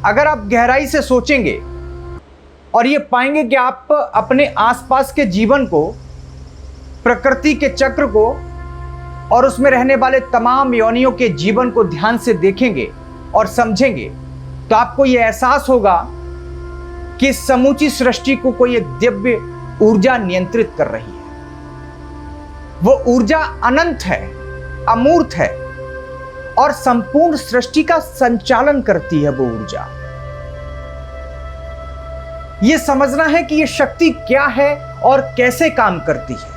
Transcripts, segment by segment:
अगर आप गहराई से सोचेंगे और ये पाएंगे कि आप अपने आसपास के जीवन को, प्रकृति के चक्र को और उसमें रहने वाले तमाम योनियों के जीवन को ध्यान से देखेंगे और समझेंगे, तो आपको यह एहसास होगा कि समूची सृष्टि को कोई एक दिव्य ऊर्जा नियंत्रित कर रही है। वो ऊर्जा अनंत है, अमूर्त है और संपूर्ण सृष्टि का संचालन करती है वो ऊर्जा। ये समझना है कि ये शक्ति क्या है और कैसे काम करती है।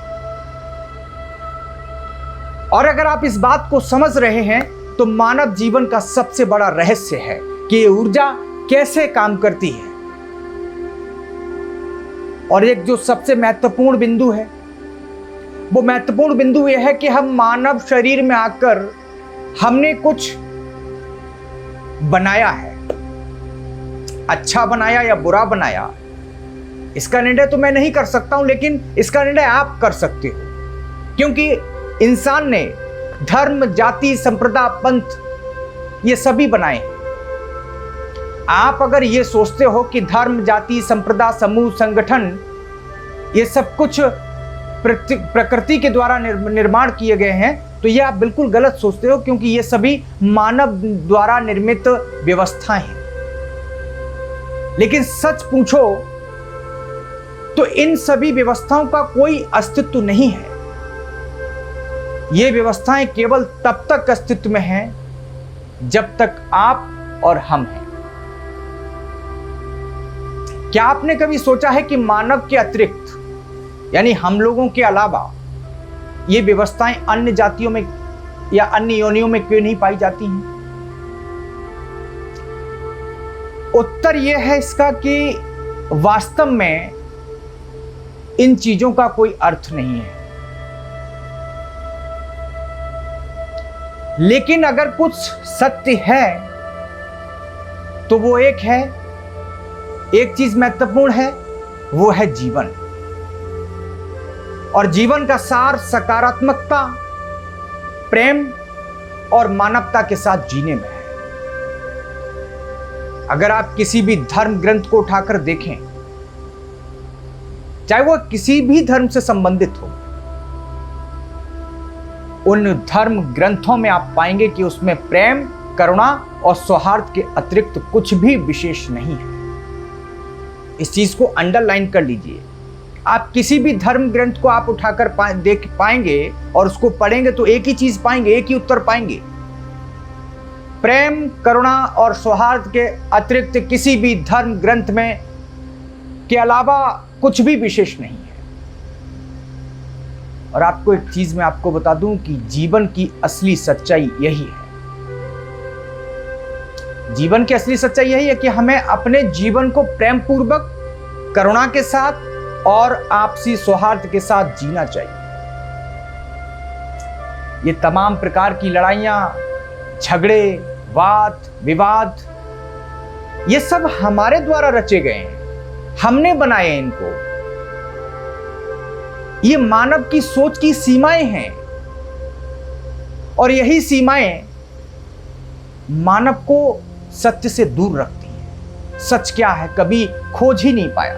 और अगर आप इस बात को समझ रहे हैं तो मानव जीवन का सबसे बड़ा रहस्य है कि ये ऊर्जा कैसे काम करती है। और एक जो सबसे महत्वपूर्ण बिंदु है, वो महत्वपूर्ण बिंदु यह है कि हम मानव शरीर में आकर हमने कुछ बनाया है। अच्छा बनाया या बुरा बनाया, इसका निर्णय तो मैं नहीं कर सकता हूं, लेकिन इसका निर्णय आप कर सकते हो। क्योंकि इंसान ने धर्म, जाति, संप्रदाय, पंथ ये सभी बनाए हैं। आप अगर ये सोचते हो कि धर्म, जाति, संप्रदाय, समूह, संगठन ये सब कुछ प्रकृति के द्वारा निर्माण किए गए हैं, तो ये आप बिल्कुल गलत सोचते हो, क्योंकि ये सभी मानव द्वारा निर्मित व्यवस्थाएं हैं। लेकिन सच पूछो तो इन सभी व्यवस्थाओं का कोई अस्तित्व नहीं है। ये व्यवस्थाएं केवल तब तक अस्तित्व में हैं जब तक आप और हम हैं। क्या आपने कभी सोचा है कि मानव के अतिरिक्त, यानी हम लोगों के अलावा, ये व्यवस्थाएं अन्य जातियों में या अन्य योनियों में क्यों नहीं पाई जाती हैं? उत्तर यह है इसका कि वास्तव में इन चीजों का कोई अर्थ नहीं है। लेकिन अगर कुछ सत्य है तो वो एक है, एक चीज महत्वपूर्ण है, वो है जीवन। और जीवन का सार सकारात्मकता, प्रेम और मानवता के साथ जीने में है। अगर आप किसी भी धर्म ग्रंथ को उठाकर देखें, चाहे वो किसी भी धर्म से संबंधित हो, उन धर्म ग्रंथों में आप पाएंगे कि उसमें प्रेम, करुणा और सौहार्द के अतिरिक्त कुछ भी विशेष नहीं है। इस चीज को अंडरलाइन कर लीजिए। आप किसी भी धर्म ग्रंथ को आप उठाकर देख पाएंगे और उसको पढ़ेंगे तो एक ही चीज पाएंगे, एक ही उत्तर पाएंगे। प्रेम, करुणा और सौहार्द के अतिरिक्त किसी भी धर्म ग्रंथ में के अलावा कुछ भी विशेष नहीं है। और आपको एक चीज मैं आपको बता दूं कि जीवन की असली सच्चाई यही है। जीवन की असली सच्चाई यही है कि हमें अपने जीवन को प्रेम पूर्वक, करुणा के साथ और आपसी सौहार्द के साथ जीना चाहिए। ये तमाम प्रकार की लड़ाइयां, झगड़े, वाद विवाद, ये सब हमारे द्वारा रचे गए हैं, हमने बनाए हैं इनको। ये मानव की सोच की सीमाएं हैं और यही सीमाएं मानव को सत्य से दूर रखती हैं। सच क्या है कभी खोज ही नहीं पाया।